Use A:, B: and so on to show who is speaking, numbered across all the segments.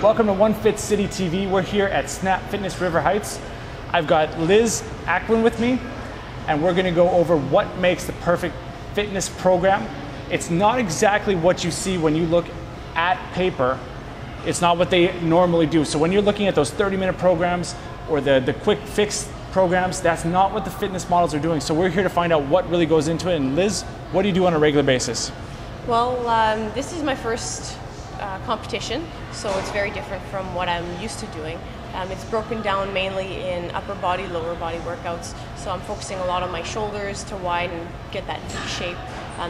A: Welcome to One Fit City TV. We're here at Snap Fitness River Heights. I've got Liz Ackland with me, and we're gonna go over what makes the perfect fitness program. It's not exactly what you see when you look at paper. It's not what they normally do. So when you're looking at those 30-minute programs or the quick fix programs, that's not what the fitness models are doing. So we're here to find out what really goes into it. And Liz, what do you do on a regular basis?
B: Well, this is my first competition, so it's very different from what I'm used to doing. It's broken down mainly in upper body, lower body workouts. So I'm focusing a lot on my shoulders to widen, get that V shape.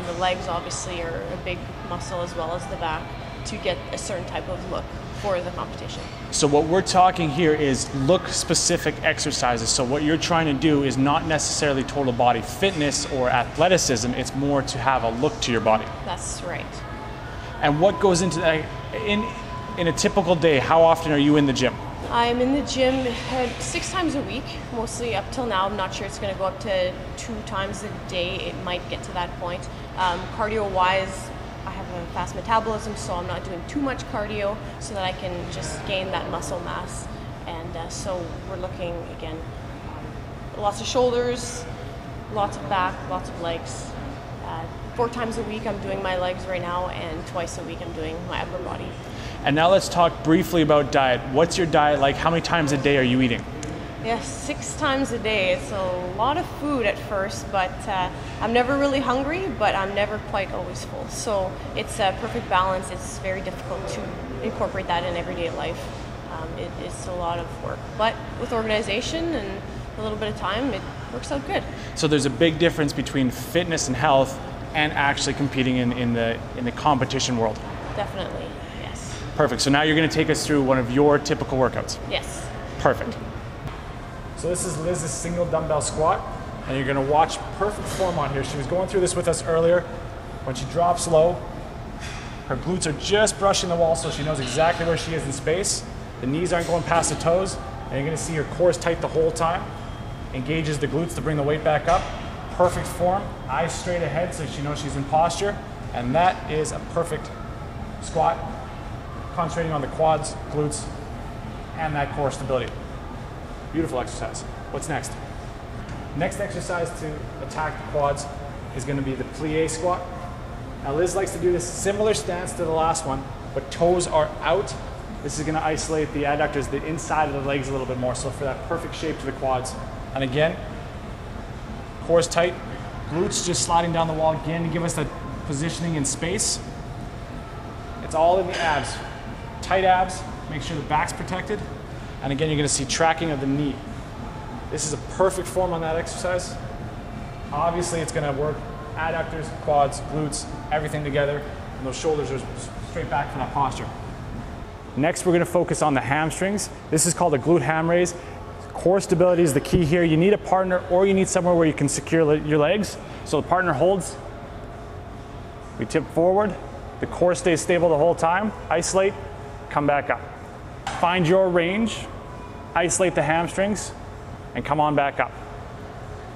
B: The legs obviously are a big muscle as well as the back to get a certain type of look for the competition.
A: So what we're talking here is look-specific exercises. So what you're trying to do is not necessarily total body fitness or athleticism, it's more to have a look to your body.
B: That's right.
A: And what goes into that? In a typical day, how often are you in the gym?
B: I'm in the gym 6 times a week, mostly up till now. I'm not sure it's going to go up to 2 times a day. It might get to that point. Cardio-wise, I have a fast metabolism, so I'm not doing too much cardio so that I can just gain that muscle mass. And so we're looking, again, lots of shoulders, lots of back, lots of legs. 4 times a week I'm doing my legs right now, and twice a week I'm doing my upper body.
A: And now let's talk briefly about diet. What's your diet like? How many times a day are you eating?
B: Yeah, 6 times a day. It's a lot of food at first, but I'm never really hungry, but I'm never quite always full. So it's a perfect balance. It's very difficult to incorporate that in everyday life. It's a lot of work, but with organization and a little bit of time, it works out good.
A: So there's a big difference between fitness and health and actually competing in the competition world.
B: Definitely, yes.
A: Perfect. So now you're going to take us through one of your typical workouts.
B: Yes.
A: Perfect. So this is Liz's single dumbbell squat, and you're going to watch perfect form on here. She was going through this with us earlier. When she drops low, her glutes are just brushing the wall, so she knows exactly where she is in space. The knees aren't going past the toes, and you're going to see her core is tight the whole time. Engages the glutes to bring the weight back up. Perfect form, eyes straight ahead so she knows she's in posture, and that is a perfect squat, concentrating on the quads, glutes, and that core stability. Beautiful exercise. What's next? Next exercise to attack the quads is going to be the plie squat. Now Liz likes to do this similar stance to the last one, but toes are out. This is going to isolate the adductors, the inside of the legs a little bit more, so for that perfect shape to the quads. And again, core's tight, glutes just sliding down the wall again to give us that positioning in space. It's all in the abs. Tight abs, make sure the back's protected. And again, you're gonna see tracking of the knee. This is a perfect form on that exercise. Obviously, it's gonna work adductors, quads, glutes, everything together. And those shoulders are straight back from that posture. Next, we're gonna focus on the hamstrings. This is called a glute ham raise. Core stability is the key here. You need a partner, or you need somewhere where you can secure your legs. So the partner holds, we tip forward, the core stays stable the whole time, isolate, come back up. Find your range, isolate the hamstrings, and come on back up.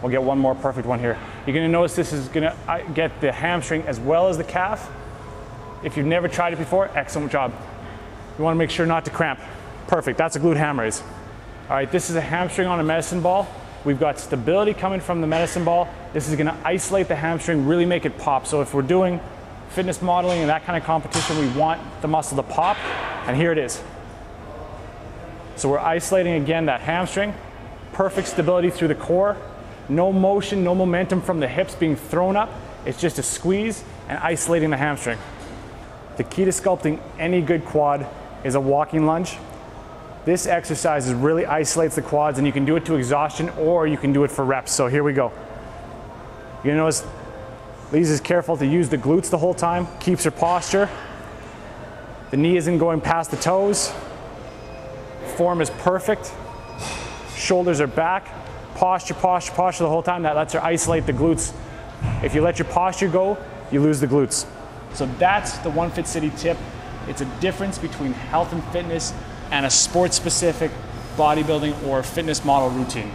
A: We'll get one more perfect one here. You're gonna notice this is gonna get the hamstring as well as the calf. If you've never tried it before, excellent job. You wanna make sure not to cramp. Perfect, that's a glute ham raise. All right, this is a hamstring on a medicine ball. We've got stability coming from the medicine ball. This is gonna isolate the hamstring, really make it pop. So if we're doing fitness modeling and that kind of competition, we want the muscle to pop, and here it is. So we're isolating again that hamstring, perfect stability through the core, no motion, no momentum from the hips being thrown up. It's just a squeeze and isolating the hamstring. The key to sculpting any good quad is a walking lunge. This exercise really isolates the quads, and you can do it to exhaustion, or you can do it for reps. So here we go. You're gonna notice Liz is careful to use the glutes the whole time, keeps her posture. The knee isn't going past the toes. Form is perfect. Shoulders are back. Posture, posture, posture the whole time. That lets her isolate the glutes. If you let your posture go, you lose the glutes. So that's the One Fit City tip. It's a difference between health and fitness and a sports-specific bodybuilding or fitness model routine.